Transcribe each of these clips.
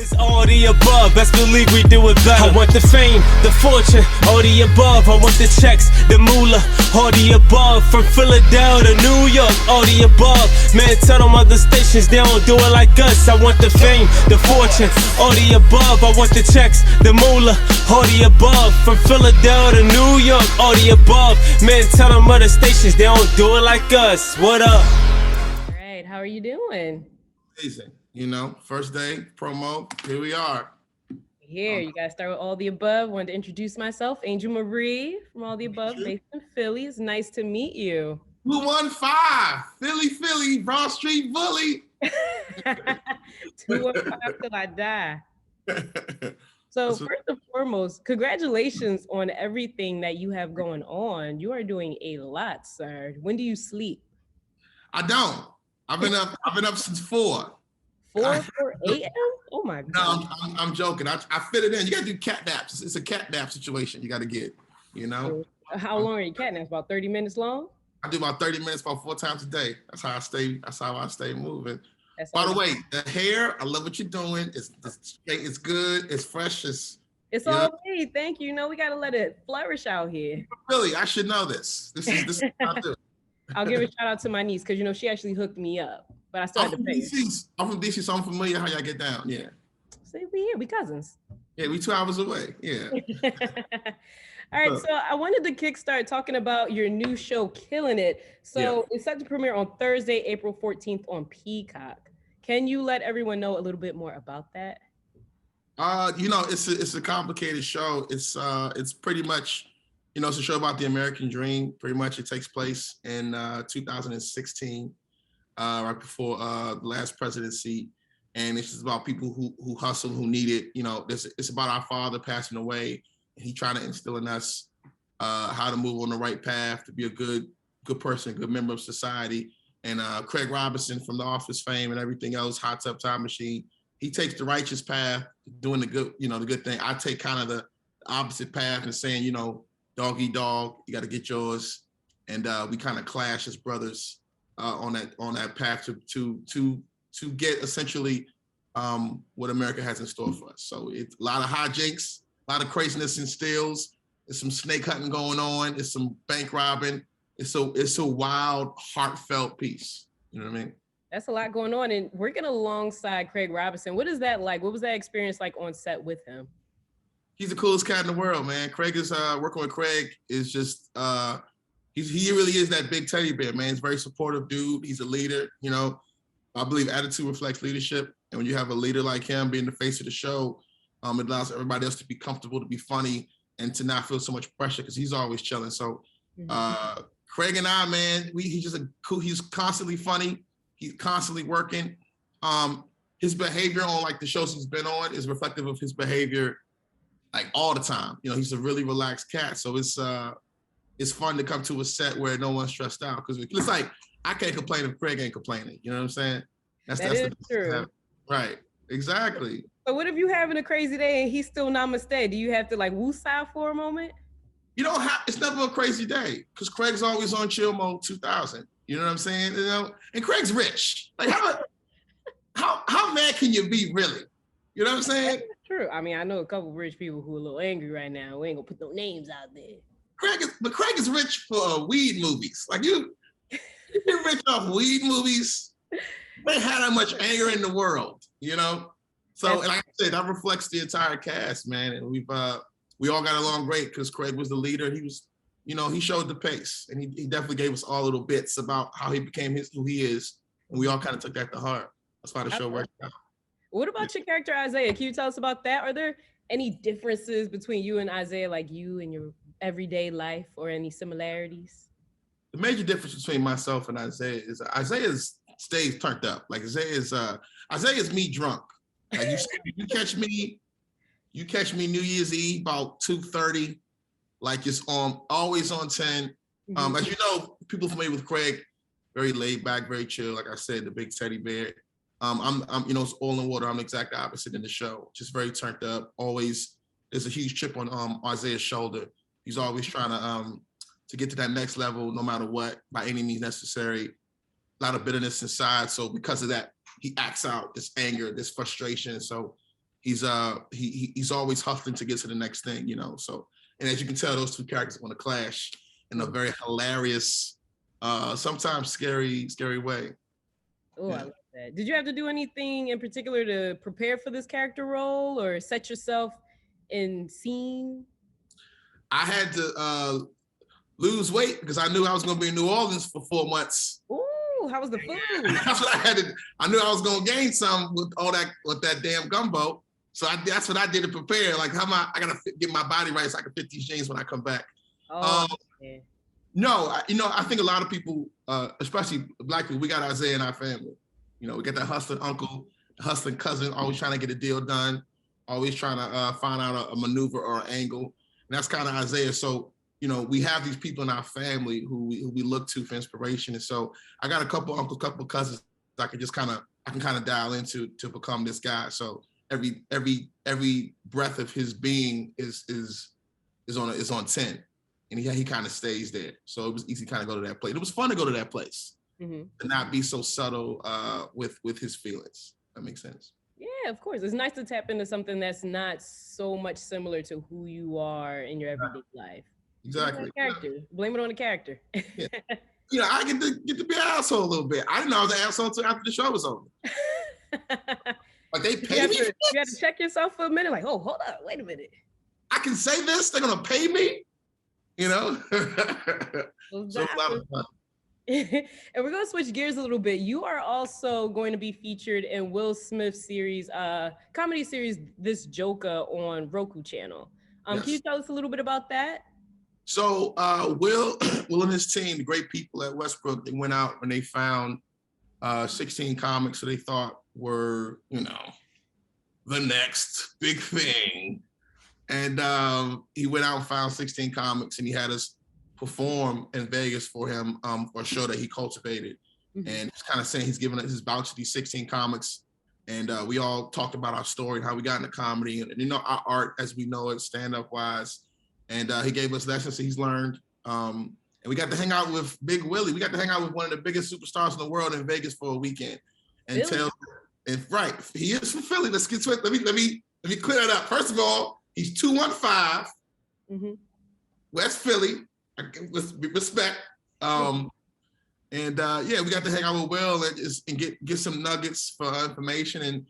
It's all the above, best believe we do it better. I want the fame, the fortune, all the above. I want the checks, the moolah, all the above. From Philadelphia to New York, all the above. Man, tell them other stations they don't do it like us. I want the fame, the fortune, all the above. I want the checks, the moolah, all the above. From Philadelphia to New York, all the above. Man, tell them other stations they don't do it like us. What up? All right, how are you doing? Amazing. You know, first day promo. Here we are. Here, you guys start with all the above. Wanted to introduce myself, Angel Marie from All the Above, based in Philly. It's nice to meet you. 215, Philly, Broad Street Bully. 215 till I die. So first and foremost, congratulations on everything that you have going on. You are doing a lot, sir. When do you sleep? I don't. I've been up since 4. 4 a.m.? Oh my God. No, I'm joking. I fit it in. You gotta do cat naps. It's a cat nap situation you gotta get, you know? How long are your cat naps? About 30 minutes long? I do about 30 minutes about 4 times a day. That's how I stay moving. By the way, the hair, I love what you're doing. It's good, it's fresh, it's all me. Thank you. You know, we gotta let it flourish out here. Really, I should know this. This is what I do. I'll give a shout out to my niece because you know she actually hooked me up, but I still had to pay. I'm from DC, so I'm familiar how y'all get down. Yeah. See, we cousins. Yeah, we 2 hours away. Yeah. All right, so I wanted to kickstart talking about your new show, Killing It. So It's set to premiere on Thursday, April 14th on Peacock. Can you let everyone know a little bit more about that? You know, it's a complicated show. It's pretty much, you know, it's a show about the American dream. Pretty much it takes place in 2016, right before the last presidency. And it's just about people who hustle, who need it. You know, it's about our father passing away. And he trying to instill in us how to move on the right path, to be a good person, good member of society. And Craig Robinson from The Office fame and everything else, Hot Tub Time Machine, he takes the righteous path, doing the good thing. I take kind of the opposite path and saying, you know, dog eat dog, you got to get yours. And we kind of clash as brothers on that path to get essentially what America has in store for us. So it's a lot of hijinks, a lot of craziness and steals. There's some snake hunting going on. There's some bank robbing. It's a wild, heartfelt piece. You know what I mean? That's a lot going on. And working alongside Craig Robinson, what is that like? What was that experience like on set with him? He's the coolest cat in the world, man. Craig is working with Craig is just he really is that big teddy bear, man. He's a very supportive dude. He's a leader. You know, I believe attitude reflects leadership, and when you have a leader like him being the face of the show, it allows everybody else to be comfortable, to be funny, and to not feel so much pressure because he's always chilling. So Craig and I, man, he's constantly funny. He's constantly working. His behavior on like the shows he's been on is reflective of his behavior like all the time. You know, he's a really relaxed cat. So it's fun to come to a set where no one's stressed out because it's like, I can't complain if Craig ain't complaining. You know what I'm saying? That's true. Right, exactly. So what if you having a crazy day and he's still namaste? Do you have to like woosah for a moment? You don't have, it's never a crazy day because Craig's always on chill mode 2000. You know what I'm saying? You know, and Craig's rich. Like how mad can you be really? You know what I'm saying? That's true. I mean, I know a couple of rich people who are a little angry right now. We ain't gonna put no names out there. Craig is rich for weed movies. Like you're rich off weed movies. They had that much anger in the world, you know? So, and like I said, that reflects the entire cast, man. And we all got along great because Craig was the leader. He was, you know, he showed the pace, and he definitely gave us all little bits about how he became who he is. And we all kind of took that to heart. That's why the show worked out. What about your character, Isaiah? Can you tell us about that? Are there any differences between you and Isaiah, like you and your everyday life, or any similarities? The major difference between myself and Isaiah is Isaiah stays turned up. Like Isaiah is me drunk. Like you catch me New Year's Eve about 2:30, like it's always on 10. As you know, people familiar with Craig, very laid back, very chill. Like I said, the big teddy bear. I'm you know, it's oil and water. I'm the exact opposite in the show. Just very turned up. Always, there's a huge chip on Isaiah's shoulder. He's always trying to get to that next level, no matter what, by any means necessary. A lot of bitterness inside. So because of that, he acts out this anger, this frustration. So he's always hustling to get to the next thing, you know. So, and as you can tell, those two characters are going to clash in a very hilarious, sometimes scary way. Oh, I love that. Did you have to do anything in particular to prepare for this character role or set yourself in scene? I had to lose weight because I knew I was going to be in New Orleans for 4 months. Ooh, how was the food? That's what I had to. I knew I was going to gain some with that damn gumbo. So that's what I did to prepare. Like, I gotta get my body right so I can fit these jeans when I come back. Oh, yeah. No, I think a lot of people, especially Black people, we got Isaiah in our family. You know, we got that hustling uncle, hustling cousin, always trying to get a deal done, always trying to find out a maneuver or an angle. And that's kind of Isaiah. So, you know, we have these people in our family who we look to for inspiration. And so I got a couple uncles, couple cousins I can kind of dial into to become this guy. So every breath of his being is on 10. And he kind of stays there. So it was easy to kind of go to that place. It was fun to go to that place and not be so subtle with his feelings. That makes sense. Yeah, of course. It's nice to tap into something that's not so much similar to who you are in your everyday life. Exactly. Character. Blame it on the character. Yeah. You know, I get to be an asshole a little bit. I didn't know I was an asshole until after the show was over. Like, they pay me. You had to check yourself for a minute. Like, oh, hold up, wait a minute. I can say this. They're gonna pay me. You know. So a lot of fun. And we're going to switch gears a little bit. You are also going to be featured in Will Smith's series, comedy series, This Joka on Roku Channel. Yes. Can you tell us a little bit about that? So Will and his team, the great people at Westbrook, they went out and they found 16 comics that they thought were, you know, the next big thing. And he went out and found 16 comics, and he had us perform in Vegas for him for a show that he cultivated. And he's kind of saying he's giving us his voucher to these 16 comics. And we all talked about our story and how we got into comedy and you know, our art as we know it, stand-up wise. And he gave us lessons that he's learned. And we got to hang out with Big Willie. We got to hang out with one of the biggest superstars in the world in Vegas for a weekend. And right, he is from Philly. Let's get to it. Let me clear that up. First of all, he's 215, West Philly, with respect. Yeah, we got to hang out with Will and get some nuggets for information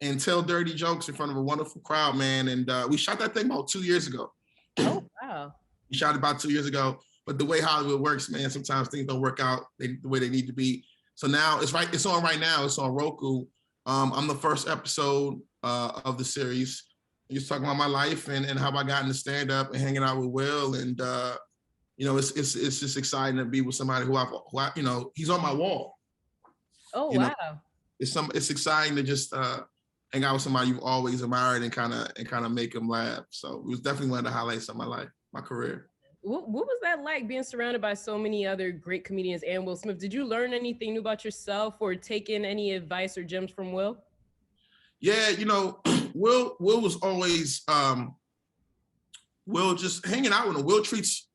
and tell dirty jokes in front of a wonderful crowd, man. And we shot that thing about 2 years ago. Oh, wow. We shot it about 2 years ago. But the way Hollywood works, man, sometimes things don't work out the way they need to be. So now it's on right now. It's on Roku. I'm the first episode of the series. Just talking about my life and how I got into stand-up and hanging out with Will. And, you know, it's just exciting to be with somebody who I you know, he's on my wall. Oh, you wow. know, it's exciting to just hang out with somebody you've always admired and kind of make them laugh. So it was definitely one of the highlights of my life, my career. What was that like, being surrounded by so many other great comedians and Will Smith? Did you learn anything new about yourself or take in any advice or gems from Will? Yeah, you know, Will was always Will just hanging out with him. Will treats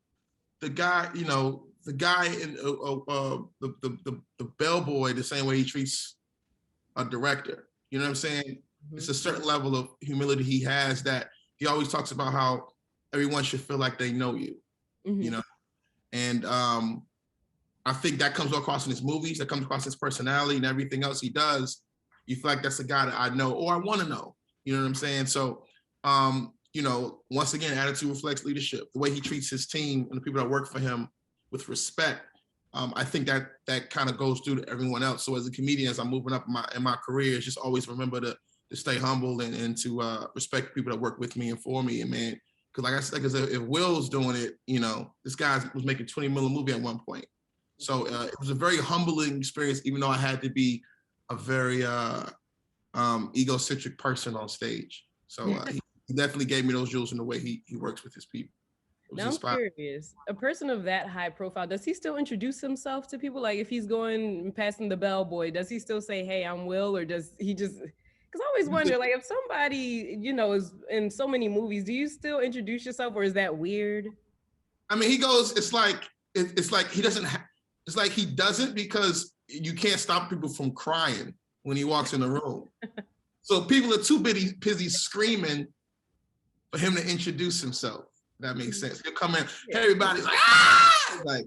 the guy, you know, the guy in the bellboy the same way he treats a director. You know what I'm saying? It's a certain level of humility he has that he always talks about how everyone should feel like they know you. You know, and I think that comes across in his movies, that comes across his personality and everything else he does. You feel like that's the guy that I know or I want to know. You know what I'm saying? So, you know, once again, attitude reflects leadership. The way he treats his team and the people that work for him with respect, I think that kind of goes through to everyone else. So as a comedian, as I'm moving up in my career, just always remember to stay humble and to respect people that work with me and for me. And man, because like I said, because if Will's doing it, you know, this guy was making $20 million movie at one point. So it was a very humbling experience, even though I had to be a very egocentric person on stage. So he definitely gave me those jewels in the way he works with his people. Now I'm curious, a person of that high profile, does he still introduce himself to people? Like if he's going and passing the bellboy, does he still say, hey, I'm Will? Or does he just, because I always wonder, like if somebody, you know, is in so many movies, do you still introduce yourself or is that weird? I mean, he goes, it's like he doesn't, it's like he doesn't because you can't stop people from crying when he walks in the room. So people are too busy screaming for him to introduce himself. That makes sense. He'll come in, hey, everybody's like, ah! Like,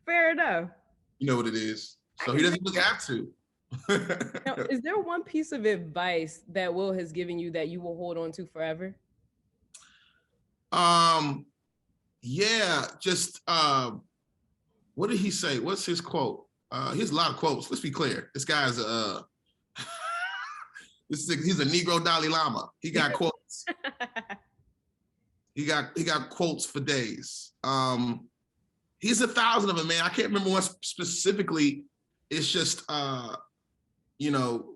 fair enough. You know what it is. So he doesn't really have to. Now, is there one piece of advice that Will has given you that you will hold on to forever? Yeah, just what did he say? What's his quote? He has a lot of quotes. Let's be clear. This guy's he's a Negro Dalai Lama. He got quotes. He got quotes for days. He's 1,000 of them, man. I can't remember what specifically. It's just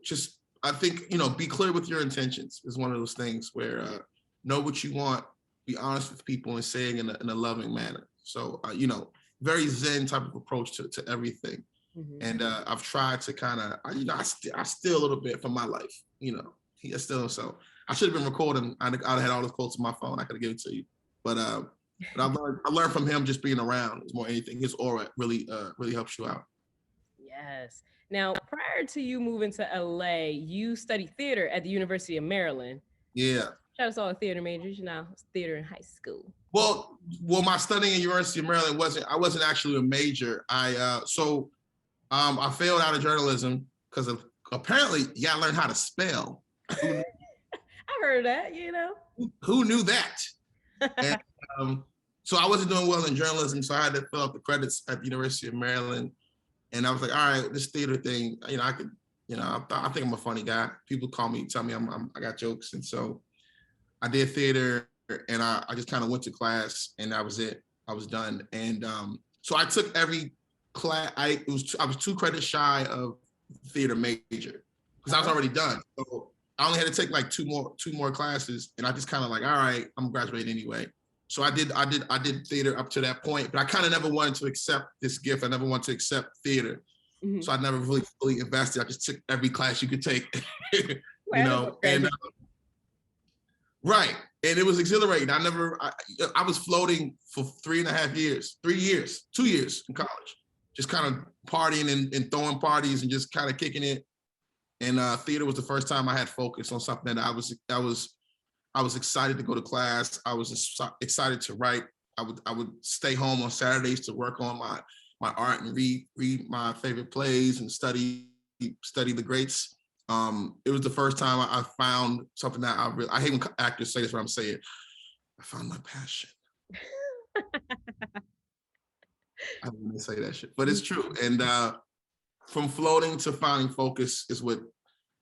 just I think, be clear with your intentions is one of those things where know what you want, be honest with people and say it in a loving manner. So very Zen type of approach to everything. Mm-hmm. And I've tried to kind of, I steal a little bit from my life, he still, so I should have been recording. I'd have had all those quotes on my phone. I could have given it to you. But I learned from him just being around is more anything. His aura really helps you out. Yes. Now, prior to you moving to LA, you studied theater at the University of Maryland. Yeah. Shout out to all the theater majors, theater in high school. Well, my studying at University of Maryland I wasn't actually a major. I failed out of journalism because apparently you gotta learn how to spell. I heard that, Who knew that? And, so I wasn't doing well in journalism, so I had to fill out the credits at the University of Maryland. And I was like, all right, this theater thing, I could, I think I'm a funny guy. People tell me I got jokes. And so I did theater and I just kind of went to class and that was it. I was done. And so I took every class. I was 2 credits shy of theater major because I was already done. So I only had to take like two more classes and I just kind of like, all right, I'm graduating anyway. So I did theater up to that point, but I kind of never wanted to accept this gift. I never wanted to accept theater. Mm-hmm. So I never really fully invested. I just took every class you could take, and right. And it was exhilarating. I was floating for 2 years in college, just kind of partying and throwing parties and just kind of kicking it. And theater was the first time I had focus on something that I was excited to go to class. I was excited to write. I would stay home on Saturdays to work on my art and read my favorite plays and study the greats. It was the first time I found something that I hate when actors say this, but I'm saying, I found my passion. I don't want to say that shit, but it's true. And from floating to finding focus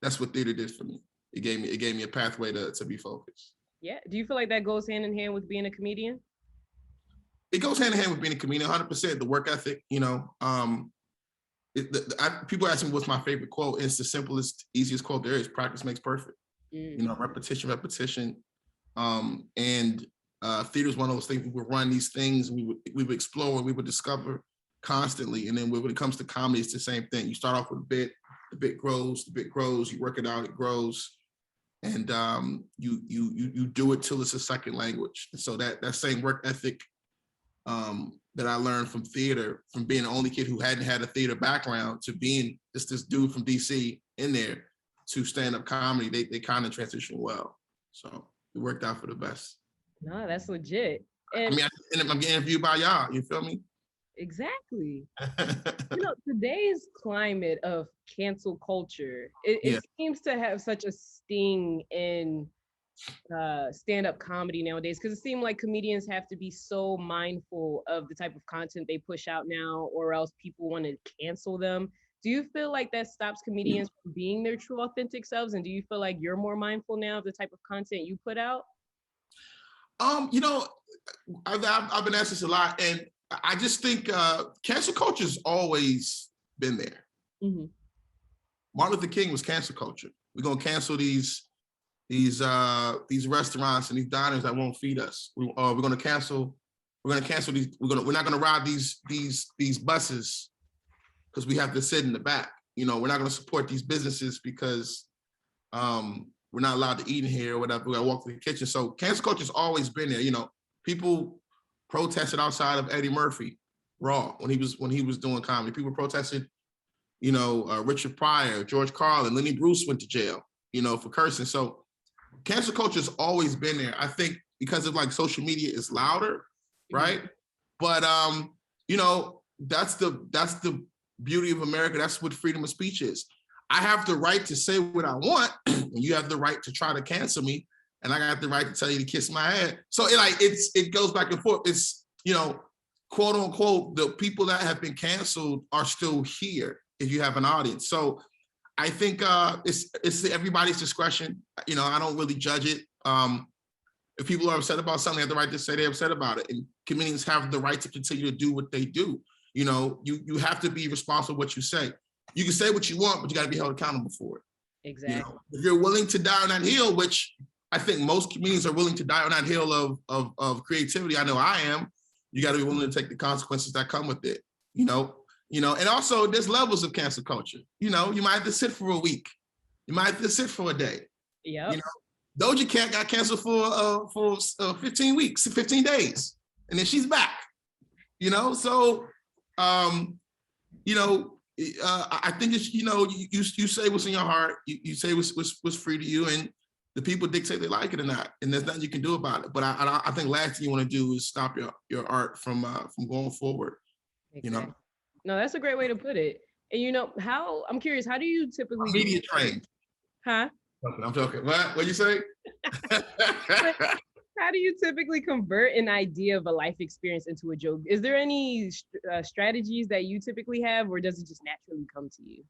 that's what theater did for me. It gave me a pathway to be focused. Yeah. Do you feel like that goes hand in hand with being a comedian? It goes hand in hand with being a comedian, 100%. The work ethic, people ask me what's my favorite quote. It's the simplest, easiest quote there is. Practice makes perfect. Repetition. And theater is one of those things. We would run these things, and we would explore, and we would discover constantly. And then when it comes to comedy, it's the same thing. You start off with a bit, the bit grows, you work it out, it grows. And you do it till it's a second language. And so that same work ethic that I learned from theater, from being the only kid who hadn't had a theater background to being this dude from DC in there to stand-up comedy, they kind of transitioned well. So it worked out for the best. No, that's legit. And I'm getting interviewed by y'all, you feel me? Exactly. Today's climate of cancel culture, it seems to have such a sting in stand-up comedy nowadays, because it seems like comedians have to be so mindful of the type of content they push out now, or else people want to cancel them. Do you feel like that stops comedians from being their true authentic selves? And do you feel like you're more mindful now of the type of content you put out? I've been asked this a lot, and I just think cancel culture's always been there. Mm-hmm. Martin Luther King was cancel culture. We're gonna cancel these restaurants and these diners that won't feed us. We're gonna cancel these. We're not gonna ride these buses because we have to sit in the back. We're not gonna support these businesses because we're not allowed to eat in here or whatever. We gotta walk to the kitchen. So cancel culture's always been there. People protested outside of Eddie Murphy Raw when he was doing comedy. People protested Richard Pryor, George Carlin, Lenny Bruce went to jail, for cursing. So cancel culture has always been there. I think because of like social media is louder, right? But that's the beauty of America. That's what freedom of speech is. I have the right to say what I want, and you have the right to try to cancel me, and I got the right to tell you to kiss my head. So it goes back and forth. It's quote unquote, the people that have been canceled are still here if you have an audience. So I think it's everybody's discretion. I don't really judge it. If people are upset about something, they have the right to say they're upset about it. And comedians have the right to continue to do what they do. You have to be responsible for what you say. You can say what you want, but you got to be held accountable for it. Exactly. If you're willing to die on that hill, which I think most comedians are willing to die on that hill of creativity. I know I am. You got to be willing to take the consequences that come with it. And also there's levels of cancel culture. You might have to sit for a week. You might have to sit for a day. Yeah. Doja Cat got canceled for 15 weeks, 15 days, and then she's back. So I think it's you say what's in your heart. You say what's free to you, and the people dictate they like it or not, and there's nothing you can do about it. But I think last thing you want to do is stop your art from going forward. Exactly. No, that's a great way to put it. And I'm curious, how do you typically media trained? Huh? I'm joking. What you say? How do you typically convert an idea of a life experience into a joke? Is there any strategies that you typically have, or does it just naturally come to you?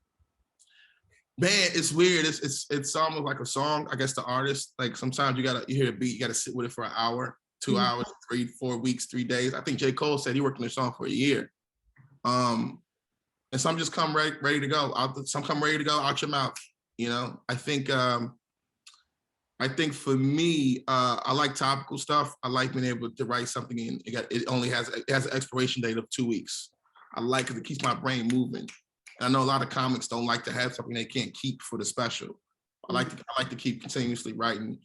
Man, it's weird. It's almost like a song. I guess the artist, like sometimes you hear a beat, you gotta sit with it for an hour, 2 hours, 3, 4 weeks, 3 days. I think J. Cole said he worked on this song for a year. And some just come ready to go. Some come ready to go out your mouth. I think for me, I like topical stuff. I like being able to write something in. It has an expiration date of 2 weeks. I like it. It keeps my brain moving. And I know a lot of comics don't like to have something they can't keep for the special. I like to keep continuously writing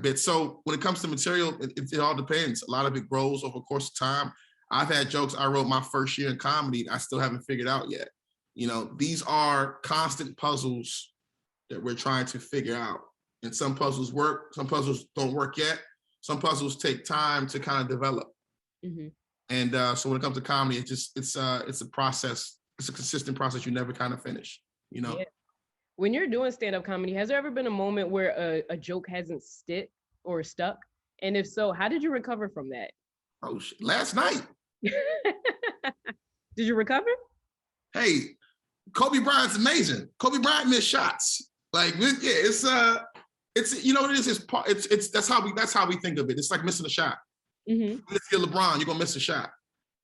bits. So when it comes to material, it all depends. A lot of it grows over the course of time. I've had jokes I wrote my first year in comedy I still haven't figured out yet. These are constant puzzles that we're trying to figure out. And some puzzles work, some puzzles don't work yet. Some puzzles take time to kind of develop. Mm-hmm. And so when it comes to comedy, it's a process. It's a consistent process you never kind of finish, Yeah. When you're doing stand-up comedy, has there ever been a moment where a joke hasn't stuck? And if so, how did you recover from that? Oh, shit. Last night. Did you recover? Hey, Kobe Bryant's amazing. Kobe Bryant missed shots. It's what it is. It's that's how we think of it. It's like missing a shot. Mm-hmm. If you're LeBron, you're gonna miss a shot.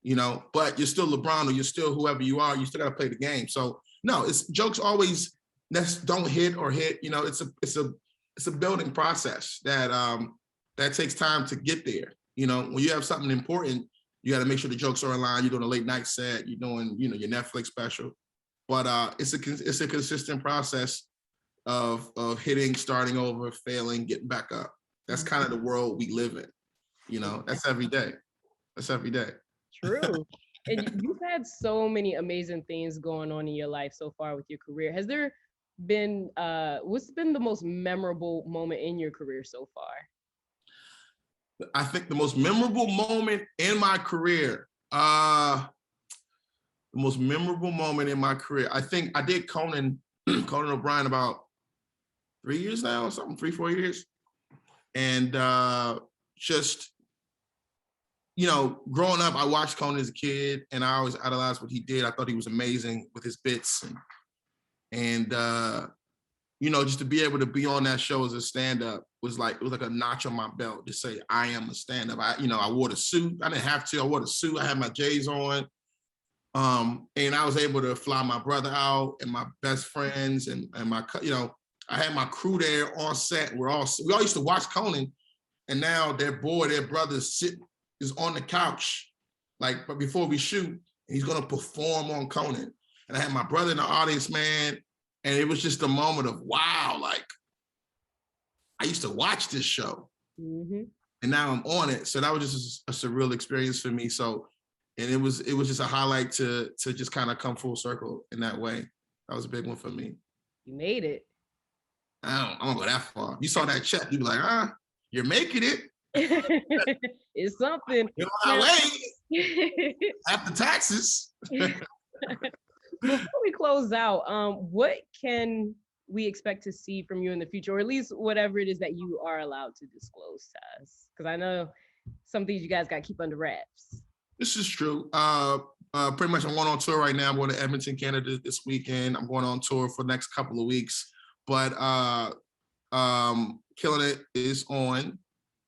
But you're still LeBron, or you're still whoever you are. You still gotta play the game. So no, it's jokes always don't hit or hit. It's a building process that takes time to get there. When you have something important, you got to make sure the jokes are in line. You're doing a late night set. You're doing your Netflix special. But it's a consistent process of hitting, starting over, failing, getting back up. That's kind of the world we live in. That's every day. True. And you've had so many amazing things going on in your life so far with your career. Has there been, what's been the most memorable moment in your career so far? I think the most memorable moment in my career, I think I did Conan O'Brien about 3 years now, 3-4 years. And growing up, I watched Conan as a kid, and I always idolized what he did. I thought he was amazing with his bits, and just to be able to be on that show as a stand-up was like a notch on my belt to say I am a stand-up. I wore the suit. I didn't have to. I wore the suit. I had my J's on, and I was able to fly my brother out and my best friends and my I had my crew there on set. We all used to watch Conan, and now their brother is on the couch, but before we shoot, and he's gonna perform on Conan. And I had my brother in the audience, man, and it was just a moment of wow, I used to watch this show, and now I'm on it. So that was just a surreal experience for me. So, and it was just a highlight to just kind of come full circle in that way. That was a big one for me. You made it. I don't go that far. You saw that check, you'd be like, you're making it. It's something. You're on our way. After taxes. Before we close out, what can we expect to see from you in the future, or at least whatever it is that you are allowed to disclose to us? Because I know some things you guys got to keep under wraps. This is true. Pretty much I'm going on tour right now. I'm going to Edmonton, Canada this weekend. I'm going on tour for the next couple of weeks. But Killing It is on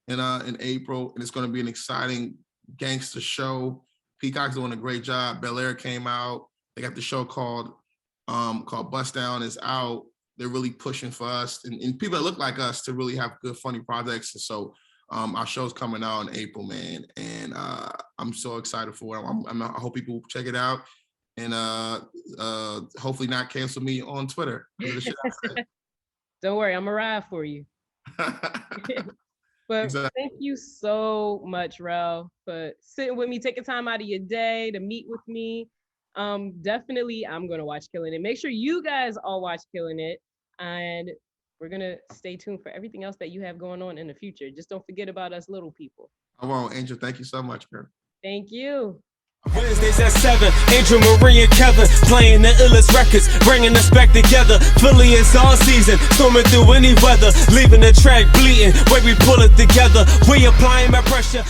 in April, and it's going to be an exciting gangster show. Peacock's doing a great job. Bel Air came out. They got the show called Bust Down is out. They're really pushing for us and people that look like us to really have good, funny projects. And so our show's coming out in April, man. And I'm so excited for it. I hope people check it out and hopefully not cancel me on Twitter. Don't worry, I'm a ride for you. But exactly. Thank you so much, Rell, for sitting with me, taking time out of your day to meet with me. Definitely, I'm going to watch Killing It. Make sure you guys all watch Killing It. And we're going to stay tuned for everything else that you have going on in the future. Just don't forget about us little people. I won't, Angel. Thank you so much, girl. Thank you. Wednesdays at 7, Angel, Marie, and Kevin playing the illest records, bringing us back together. Philly is all season, storming through any weather, leaving the track bleeding. Way we pull it together, we applying my pressure.